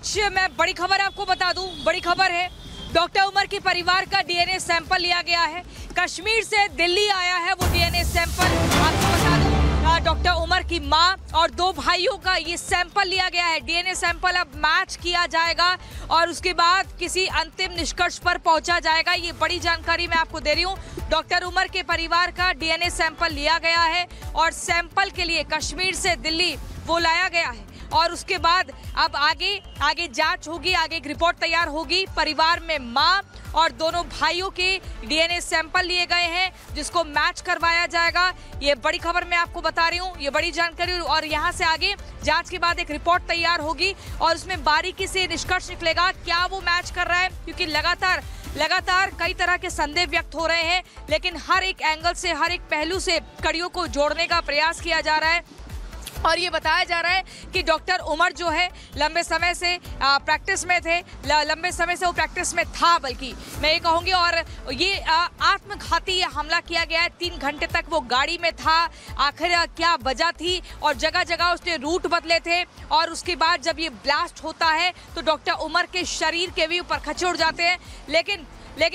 बीच मैं बड़ी खबर आपको बता दूं, बड़ी खबर है। डॉक्टर उमर के परिवार का डीएनए सैंपल लिया गया है। कश्मीर से दिल्ली आया है वो डीएनए सैंपल। आपको बता दूं, डॉक्टर उमर की मां और 2 भाइयों का ये सैंपल लिया गया है। डीएनए सैंपल अब मैच किया जाएगा और उसके बाद किसी अंतिम निष्कर्ष पर पहुंचा जाएगा। ये बड़ी जानकारी मैं आपको दे रही हूँ। डॉक्टर उमर के परिवार का डीएनए सैंपल लिया गया है और सैंपल के लिए कश्मीर से दिल्ली वो लाया गया है और उसके बाद अब आगे जांच होगी, आगे एक रिपोर्ट तैयार होगी। परिवार में मां और दोनों भाइयों के डीएनए सैंपल लिए गए हैं जिसको मैच करवाया जाएगा। ये बड़ी खबर मैं आपको बता रही हूँ, ये बड़ी जानकारी। और यहाँ से आगे जांच के बाद एक रिपोर्ट तैयार होगी और उसमें बारीकी से निष्कर्ष निकलेगा क्या वो मैच कर रहा है, क्योंकि लगातार कई तरह के संदेह व्यक्त हो रहे हैं, लेकिन हर एक एंगल से, हर एक पहलू से कड़ियों को जोड़ने का प्रयास किया जा रहा है। और ये बताया जा रहा है कि डॉक्टर उमर जो है लंबे समय से प्रैक्टिस में थे, लंबे समय से वो प्रैक्टिस में था, बल्कि मैं ये कहूँगी। और ये आत्मघाती हमला किया गया है। 3 घंटे तक वो गाड़ी में था। आखिर क्या वजह थी और जगह जगह उसने रूट बदले थे और उसके बाद जब ये ब्लास्ट होता है तो डॉक्टर उमर के शरीर के भी ऊपर खच्चे उड़ जाते हैं। लेकिन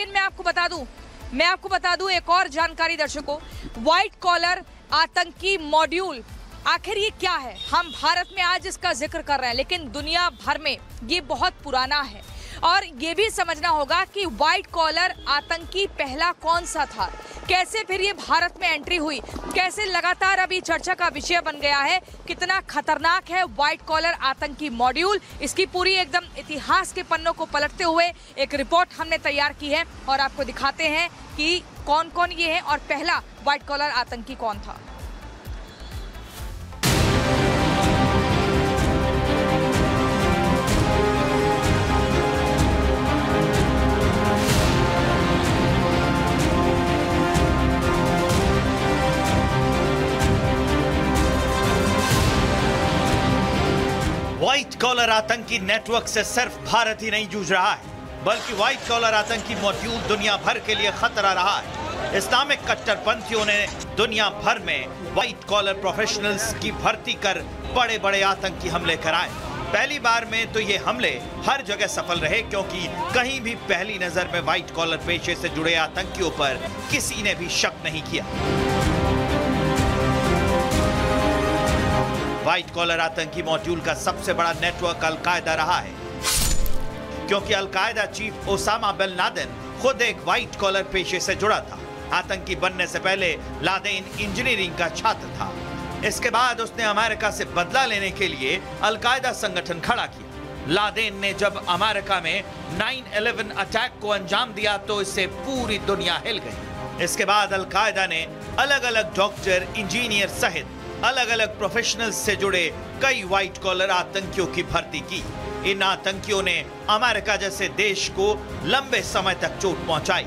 मैं आपको बता दूं एक और जानकारी दर्शकों, व्हाइट कॉलर आतंकी मॉड्यूल आखिर ये क्या है। हम भारत में आज इसका जिक्र कर रहे हैं, लेकिन दुनिया भर में ये बहुत पुराना है। और ये भी समझना होगा कि व्हाइट कॉलर आतंकी पहला कौन सा था, कैसे फिर ये भारत में एंट्री हुई, कैसे लगातार अभी चर्चा का विषय बन गया है। कितना खतरनाक है व्हाइट कॉलर आतंकी मॉड्यूल, इसकी पूरी एकदम इतिहास के पन्नों को पलटते हुए एक रिपोर्ट हमने तैयार की है और आपको दिखाते हैं कि कौन कौन ये है और पहला व्हाइट कॉलर आतंकी कौन था। व्हाइट कॉलर आतंकी नेटवर्क से सिर्फ भारत ही नहीं जूझ रहा है, बल्कि व्हाइट कॉलर आतंकी मॉड्यूल दुनिया भर के लिए खतरा रहा है। इस्लामिक कट्टरपंथियों ने दुनिया भर में व्हाइट कॉलर प्रोफेशनल्स की भर्ती कर बड़े बड़े आतंकी हमले कराए। पहली बार में तो ये हमले हर जगह सफल रहे, क्योंकि कहीं भी पहली नजर में व्हाइट कॉलर पेशे से जुड़े आतंकियों पर किसी ने भी शक नहीं किया। व्हाइट कॉलर आतंकी मॉड्यूल का सबसे बड़ा नेटवर्क अल-कायदा रहा है, क्योंकि al Qaeda chief Osama bin Laden खुद एक व्हाइट कॉलर पेशे से जुड़ा था। आतंकी बनने से पहले लादेन इंजीनियरिंग का छात्र था। इसके बाद उसने अमेरिका से बदला लेने के लिए अल-कायदा संगठन खड़ा किया। लादेन ने जब अमेरिका में 9/11 अटैक को अंजाम दिया तो इससे पूरी दुनिया हिल गई। इसके बाद अल-कायदा ने अलग अलग डॉक्टर, इंजीनियर सहित अलग अलग प्रोफेशनल्स से जुड़े कई व्हाइट कॉलर आतंकियों की भर्ती की। इन आतंकियों ने अमेरिका जैसे देश को लंबे समय तक चोट पहुंचाई।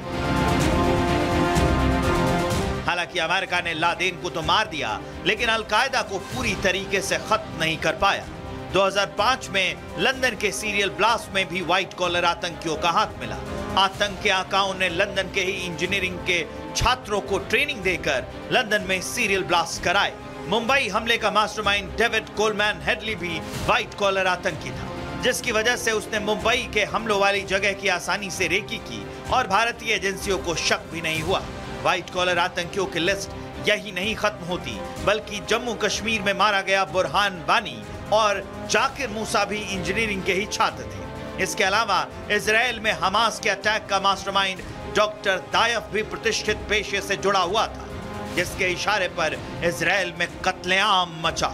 हालांकि अमेरिका ने लादेन को तो मार दिया, लेकिन अल-कायदा को पूरी तरीके से खत्म नहीं कर पाया। 2005 में लंदन के सीरियल ब्लास्ट में भी व्हाइट कॉलर आतंकियों का हाथ मिला। आतंक के आकाओं ने लंदन के ही इंजीनियरिंग के छात्रों को ट्रेनिंग देकर लंदन में सीरियल ब्लास्ट कराए। मुंबई हमले का मास्टरमाइंड डेविड कोलमैन हेडली भी व्हाइट कॉलर आतंकी था, जिसकी वजह से उसने मुंबई के हमलों वाली जगह की आसानी से रेकी की और भारतीय एजेंसियों को शक भी नहीं हुआ। व्हाइट कॉलर आतंकियों की लिस्ट यही नहीं खत्म होती, बल्कि जम्मू कश्मीर में मारा गया बुरहान वानी और जाकिर मूसा भी इंजीनियरिंग के ही छात्र थे। इसके अलावा इजराइल में हमास के अटैक का मास्टरमाइंड डॉक्टर दायफ भी प्रतिष्ठित पेशे से जुड़ा हुआ था, जिसके इशारे पर इजराइल में कत्लेआम मचा।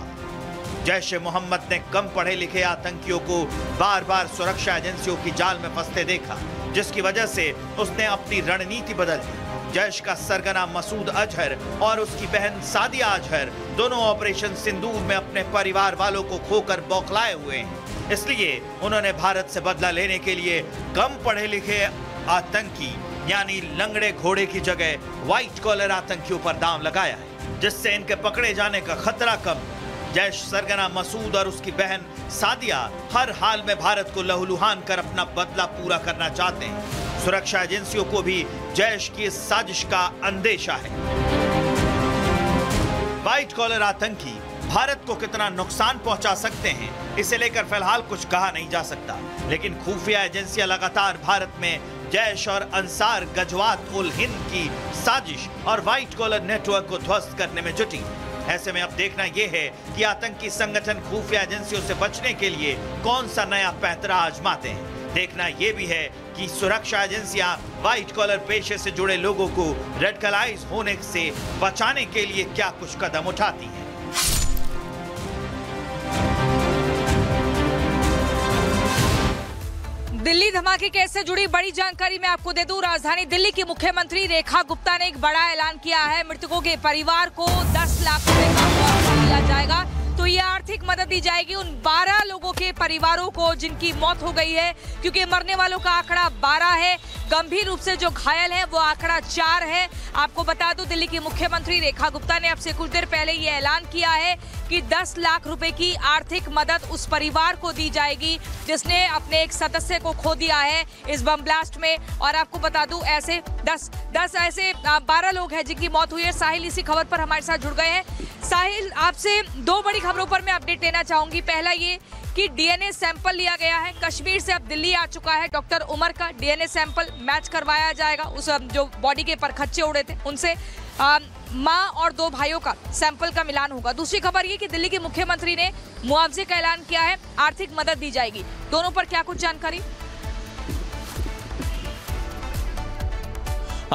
जैश ए मोहम्मद ने कम पढ़े लिखे आतंकियों को बार बार सुरक्षा एजेंसियों की जाल में फंसते देखा, जिसकी वजह से उसने अपनी रणनीति बदल दी। जैश का सरगना मसूद अजहर और उसकी बहन सादिया अजहर दोनों ऑपरेशन सिंदूर में अपने परिवार वालों को खोकर बौखलाए हुए हैं। इसलिए उन्होंने भारत से बदला लेने के लिए कम पढ़े लिखे आतंकी यानी लंगड़े घोड़े की जगह व्हाइट कॉलर आतंकियों पर दांव लगाया है, जिससे इनके पकड़े जाने का खतरा कम। जैश सरगना मसूद और उसकी बहन सादिया हर हाल में भारत को लहूलुहान कर अपना बदला पूरा करना चाहते हैं। सुरक्षा एजेंसियों को भी जैश की साजिश का अंदेशा है। व्हाइट कॉलर आतंकी भारत को कितना नुकसान पहुंचा सकते हैं, इसे लेकर फिलहाल कुछ कहा नहीं जा सकता। लेकिन खुफिया एजेंसियां लगातार भारत में जैश और अंसार गजवात उल हिंद की साजिश और व्हाइट कॉलर नेटवर्क को ध्वस्त करने में जुटी। ऐसे में अब देखना यह है कि आतंकी संगठन खुफिया एजेंसियों से बचने के लिए कौन सा नया पैंतरा आजमाते हैं। देखना यह भी है कि सुरक्षा एजेंसियां व्हाइट कॉलर पेशे से जुड़े लोगों को रेडिकलाइज होने से बचाने के लिए क्या कुछ कदम उठाती हैं। दिल्ली धमाके केस से जुड़ी बड़ी जानकारी मैं आपको दे दूं। राजधानी दिल्ली की मुख्यमंत्री रेखा गुप्ता ने एक बड़ा ऐलान किया है। मृतकों के परिवार को 10 लाख रुपए का मुआवजा दिया जाएगा। तो ये आर्थिक मदद दी जाएगी उन 12 लोगों के परिवारों को जिनकी मौत हो गई है, क्योंकि मरने वालों का आंकड़ा 12 है, गंभीर रूप से जो घायल है वो आंकड़ा 4 है। आपको बता दूं, दिल्ली की मुख्यमंत्री रेखा गुप्ता ने अब से कुछ देर पहले ये ऐलान किया है कि 10 लाख रुपए की आर्थिक मदद उस परिवार को दी जाएगी जिसने अपने एक सदस्य को खो दिया है इस बम ब्लास्ट में। और आपको बता दूं, ऐसे 12 लोग हैं जिनकी मौत हुई है। साहिल इसी खबर पर हमारे साथ जुड़ गए हैं। साहिल, आपसे 2 बड़ी खबरों पर मैं अपडेट लेना चाहूंगी। पहला ये कि डीएनए सैंपल लिया गया है, कश्मीर से अब दिल्ली आ चुका है। डॉक्टर उमर का डीएनए सैंपल मैच करवाया जाएगा उस जो बॉडी के परखच्चे उड़े थे उनसे। मां और 2 भाइयों का सैंपल का मिलान होगा। दूसरी खबर ये कि दिल्ली के मुख्यमंत्री ने मुआवजे का ऐलान किया है, आर्थिक मदद दी जाएगी। दोनों पर क्या कुछ जानकारी?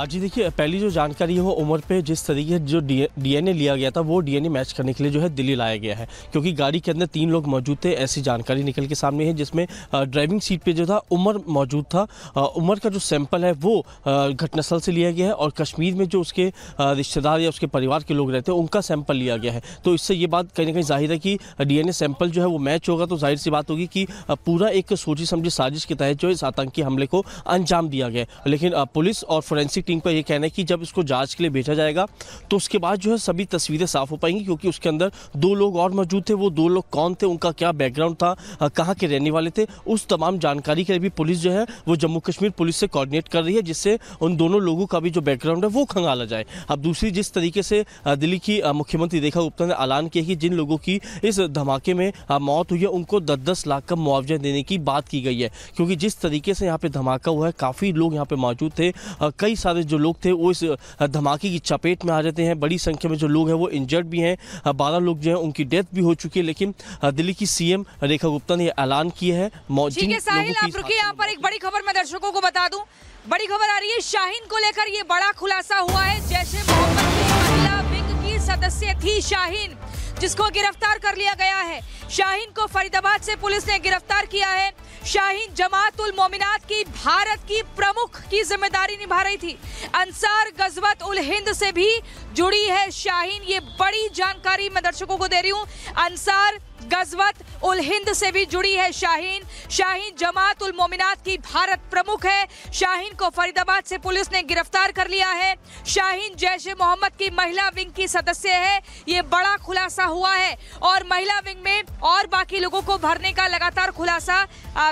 जी देखिए, पहली जो जानकारी है वो उमर पे जिस तरीके से जो डीएनए लिया गया था वो डीएनए मैच करने के लिए जो है दिल्ली लाया गया है, क्योंकि गाड़ी के अंदर 3 लोग मौजूद थे। ऐसी जानकारी निकल के सामने है जिसमें ड्राइविंग सीट पे जो था उमर मौजूद था। उमर का जो सैंपल है वो घटनास्थल से लिया गया है और कश्मीर में जो उसके रिश्तेदार या उसके परिवार के लोग रहते हैं उनका सैंपल लिया गया है। तो इससे ये बात कहीं ना कहीं जाहिर है कि डीएनए सैंपल जो है वो मैच होगा, तो जाहिर सी बात होगी कि पूरा एक सोची समझी साजिश के तहत जो इस आतंकी हमले को अंजाम दिया गया। लेकिन पुलिस और फोरेंसिक टीम का ये कहना है कि जब इसको जांच के लिए भेजा जाएगा तो उसके बाद जो है सभी तस्वीरें साफ हो पाएंगी, क्योंकि उसके अंदर 2 लोग और मौजूद थे। वो 2 लोग कौन थे, उनका क्या बैकग्राउंड था, कहाँ के रहने वाले थे, उस तमाम जानकारी के लिए भी पुलिस जो है वो जम्मू कश्मीर पुलिस से कोऑर्डिनेट कर रही है, जिससे उन दोनों लोगों का भी जो बैकग्राउंड है वो खंगाला जाए। अब दूसरी, जिस तरीके से दिल्ली की मुख्यमंत्री रेखा गुप्ता ने ऐलान किया कि जिन लोगों की इस धमाके में मौत हुई है उनको 10-10 लाख का मुआवजा देने की बात की गई है, क्योंकि जिस तरीके से यहाँ पे धमाका हुआ है काफ़ी लोग यहाँ पे मौजूद थे। कई सारे जो लोग थे वो इस धमाके की चपेट में आ जाते हैं। बड़ी संख्या में जो लोग हैं वो इंजर्ड भी हैं। 12 लोग जो हैं उनकी डेथ भी हो चुकी है। लेकिन दिल्ली की सीएम रेखा गुप्ता ने ऐलान किया है। ठीक है साहिल, आप रुकिए, यहाँ पर एक बड़ी खबर मैं दर्शकों को बता दूं। बड़ी खबर आ रही है शाहीन को लेकर, ये बड़ा खुलासा हुआ है। जैश-ए-मोहम्मद की महिला विंग की सदस्य थी शाहीन, जिसको गिरफ्तार कर लिया गया है। शाहीन को फरीदाबाद से पुलिस ने गिरफ्तार किया है। शाहीन जमात उल मोमिनात की भारत की प्रमुख की जिम्मेदारी निभा रही थी। अंसार गजवत उल हिंद से भी जुड़ी है शाहीन। ये बड़ी जानकारी मैं दर्शकों को दे रही हूँ। अंसार गजवत उल हिंद से भी जुड़ी है शाहीन। शाहीन जमात उल मोमिनात की भारत प्रमुख है। शाहीन को फरीदाबाद से पुलिस ने गिरफ्तार कर लिया है। शाहीन जैश-ए-मोहम्मद की महिला विंग की सदस्य है। ये बड़ा खुलासा हुआ है और महिला विंग में और बाकी लोगों को भरने का लगातार खुलासा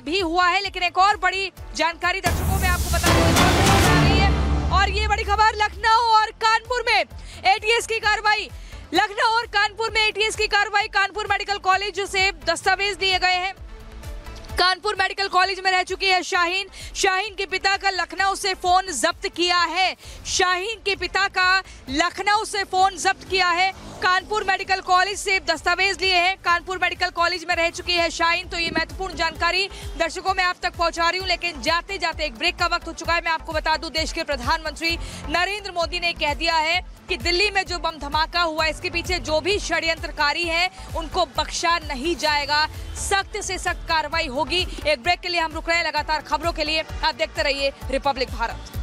भी हुआ है। लेकिन एक और बड़ी जानकारी दर्शकों में आपको बता रही है, और ये बड़ी खबर लखनऊ और कानपुर में एटीएस की कार्रवाई। लखनऊ और कानपुर में एटीएस की कार्रवाई। कानपुर मेडिकल कॉलेज से दस्तावेज दिए गए हैं। कानपुर मेडिकल कॉलेज में रह चुकी है शाहीन। शाहीन के पिता का लखनऊ से फोन जब्त किया है। शाहीन के पिता का लखनऊ से फोन जब्त किया है। कानपुर मेडिकल कॉलेज से दस्तावेज लिए हैं। कानपुर मेडिकल कॉलेज में रह चुकी है शाहीन। तो ये महत्वपूर्ण जानकारी दर्शकों में आप तक पहुंचा रही हूं। लेकिन जाते जाते एक ब्रेक का वक्त हो चुका है। मैं आपको बता दूं, देश के प्रधानमंत्री नरेंद्र मोदी ने कह दिया है कि दिल्ली में जो बम धमाका हुआ इसके पीछे जो भी षड्यंत्रकारी हैं उनको बख्शा नहीं जाएगा। सख्त से सख्त कार्रवाई होगी। एक ब्रेक के लिए हम रुक रहे हैं। लगातार खबरों के लिए आप देखते रहिए रिपब्लिक भारत।